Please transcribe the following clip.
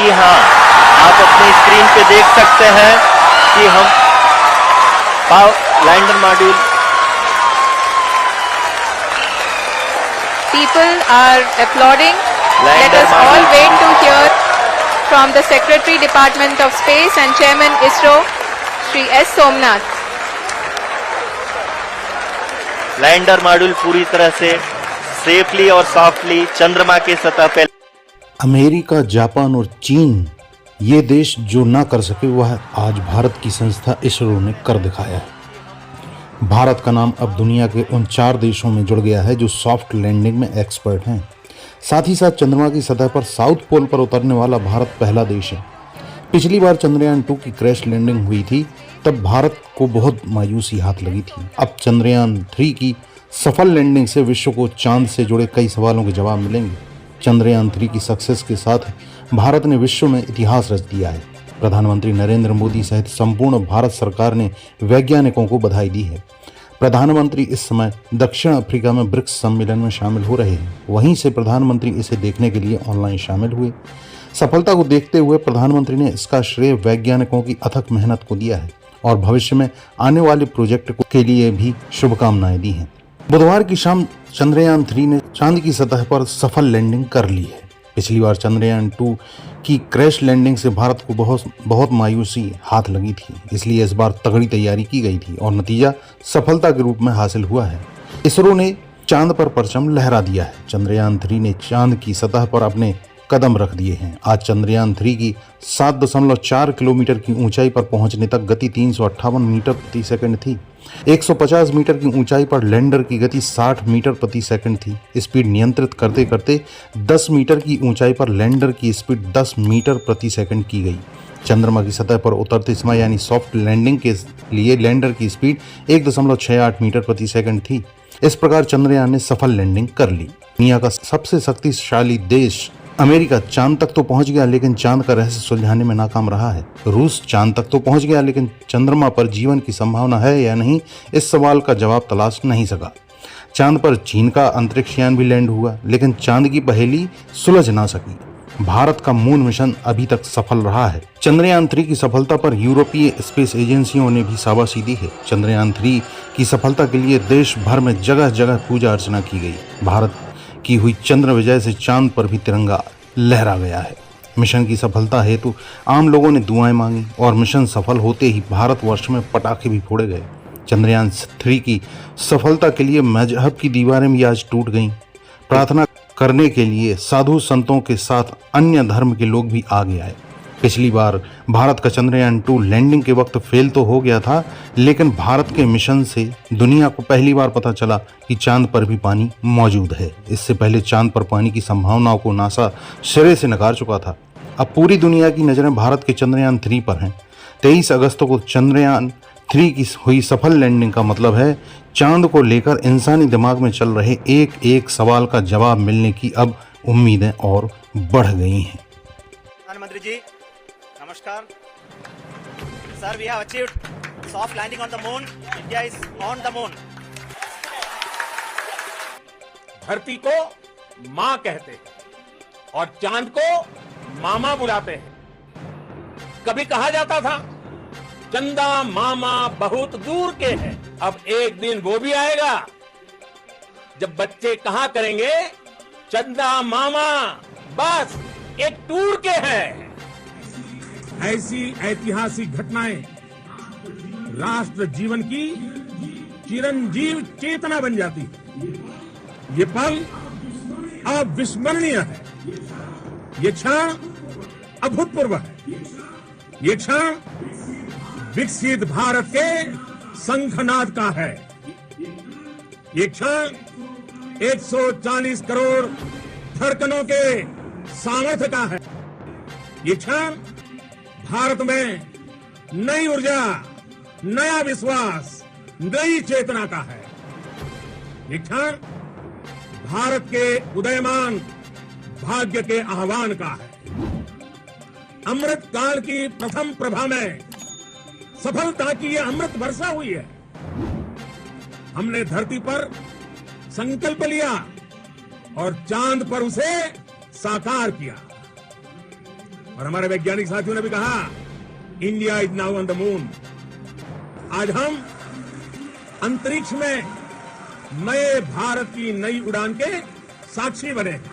जी हाँ, आप अपनी स्क्रीन पे देख सकते हैं कि हम lander module People are applauding. Let Lander us all module. wait to hear from the Secretary Department of Space and Chairman ISRO, Shri S. Somnath. Lander module पूरी तरह से सेफली और सॉफ्टली चंद्रमा की सतह पे। अमेरिका, जापान और चीन ये देश जो ना कर सके वह आज भारत की संस्था इसरो ने कर दिखाया है। भारत का नाम अब दुनिया के उन 4 देशों में जुड़ गया है जो सॉफ्ट लैंडिंग में एक्सपर्ट हैं। साथ ही साथ चंद्रमा की सतह पर साउथ पोल पर उतरने वाला भारत पहला देश है। पिछली बार चंद्रयान 2 की क्रैश लैंडिंग हुई थी तब भारत को बहुत मायूसी हाथ लगी थी। अब चंद्रयान 3 की सफल लैंडिंग से विश्व को चांद से जुड़े कई सवालों के जवाब मिलेंगे। चंद्रयान 3 की सक्सेस के साथ भारत ने विश्व में इतिहास रच दिया है। प्रधानमंत्री नरेंद्र मोदी सहित संपूर्ण भारत सरकार ने वैज्ञानिकों को बधाई दी है। प्रधानमंत्री इस समय दक्षिण अफ्रीका में ब्रिक्स सम्मेलन में शामिल हो रहे हैं। वहीं से प्रधानमंत्री इसे देखने के लिए ऑनलाइन शामिल हुए। सफलता को देखते हुए प्रधानमंत्री ने इसका श्रेय वैज्ञानिकों की अथक मेहनत को दिया है और भविष्य में आने वाले प्रोजेक्ट के लिए भी शुभकामनाएं दी हैं। बुधवार की शाम चंद्रयान 3 ने चांद की सतह पर सफल लैंडिंग कर ली है। पिछली बार चंद्रयान 2 की क्रैश लैंडिंग से भारत को बहुत मायूसी हाथ लगी थी, इसलिए इस बार तगड़ी तैयारी की गई थी और नतीजा सफलता के रूप में हासिल हुआ है। इसरो ने चांद पर परचम लहरा दिया है। चंद्रयान 3 ने चांद की सतह पर अपने कदम रख दिए हैं। आज चंद्रयान 3 की 7.4 किलोमीटर की ऊंचाई पर पहुंचने तक गति 358 मीटर प्रति सेकंड थी। 150 मीटर की ऊंचाई पर लैंडर की गति 60 मीटर प्रति सेकंड थी। स्पीड नियंत्रित करते करते 10 मीटर की ऊंचाई पर लैंडर की स्पीड 10 मीटर प्रति सेकंड की गई। चंद्रमा की सतह पर उतरते समय यानी सॉफ्ट लैंडिंग के लिए लैंडर की स्पीड 1.68 मीटर प्रति सेकंड थी। इस प्रकार चंद्रयान ने सफल लैंडिंग कर ली। दुनिया का सबसे शक्तिशाली देश अमेरिका चांद तक तो पहुंच गया, लेकिन चांद का रहस्य सुलझाने में नाकाम रहा है। रूस चांद तक तो पहुंच गया, लेकिन चंद्रमा पर जीवन की संभावना है या नहीं, इस सवाल का जवाब तलाश नहीं सका। चांद पर चीन का अंतरिक्ष यान भी लैंड हुआ, लेकिन चांद की पहेली सुलझ ना सकी। भारत का मून मिशन अभी तक सफल रहा है। चंद्रयान 3 की सफलता पर यूरोपीय स्पेस एजेंसियों ने भी शाबाशी दी है। चंद्रयान 3 की सफलता के लिए देश भर में जगह जगह पूजा अर्चना की गई। भारत की हुई चंद्र विजय से चांद पर भी तिरंगा लहरा गया है। मिशन की सफलता हेतु आम लोगों ने दुआएं मांगी और मिशन सफल होते ही भारतवर्ष में पटाखे भी फोड़े गए। चंद्रयान 3 की सफलता के लिए मजहब की दीवारें भी आज टूट गईं। प्रार्थना करने के लिए साधु संतों के साथ अन्य धर्म के लोग भी आगे आए। पिछली बार भारत का चंद्रयान 2 लैंडिंग के वक्त फेल तो हो गया था, लेकिन भारत के मिशन से दुनिया को पहली बार पता चला कि चांद पर भी पानी मौजूद है। इससे पहले चांद पर पानी की संभावनाओं को नासा सिरे से नकार चुका था। अब पूरी दुनिया की नज़रें भारत के चंद्रयान 3 पर हैं। 23 अगस्त को चंद्रयान 3 की हुई सफल लैंडिंग का मतलब है चांद को लेकर इंसानी दिमाग में चल रहे एक एक सवाल का जवाब मिलने की अब उम्मीदें और बढ़ गई हैं। प्रधानमंत्री जी नमस्कार sir, we have achieved soft landing on the moon. India is on the moon. धरती को मां कहते हैं और चांद को मामा बुलाते हैं। कभी कहा जाता था चंदा मामा बहुत दूर के हैं। अब एक दिन वो भी आएगा जब बच्चे कहा करेंगे चंदा मामा बस एक टूर के हैं। ऐसी ऐतिहासिक घटनाएं राष्ट्र जीवन की चिरंजीव चेतना बन जाती है। ये पल अविस्मरणीय है। ये क्षण अभूतपूर्व है। ये क्षण विकसित भारत के शंखनाद का है। ये क्षण 140 करोड़ धड़कनों के सामर्थ्य का है। ये क्षण भारत में नई ऊर्जा, नया विश्वास, नई चेतना का है। ये क्षण भारत के उदयमान भाग्य के आह्वान का है। अमृत काल की प्रथम प्रभा में सफलता की यह अमृत वर्षा हुई है। हमने धरती पर संकल्प लिया और चांद पर उसे साकार किया और हमारे वैज्ञानिक साथियों ने भी कहा, India is now on the moon. आज हम अंतरिक्ष में नए भारत की नई उड़ान के साक्षी बने हैं।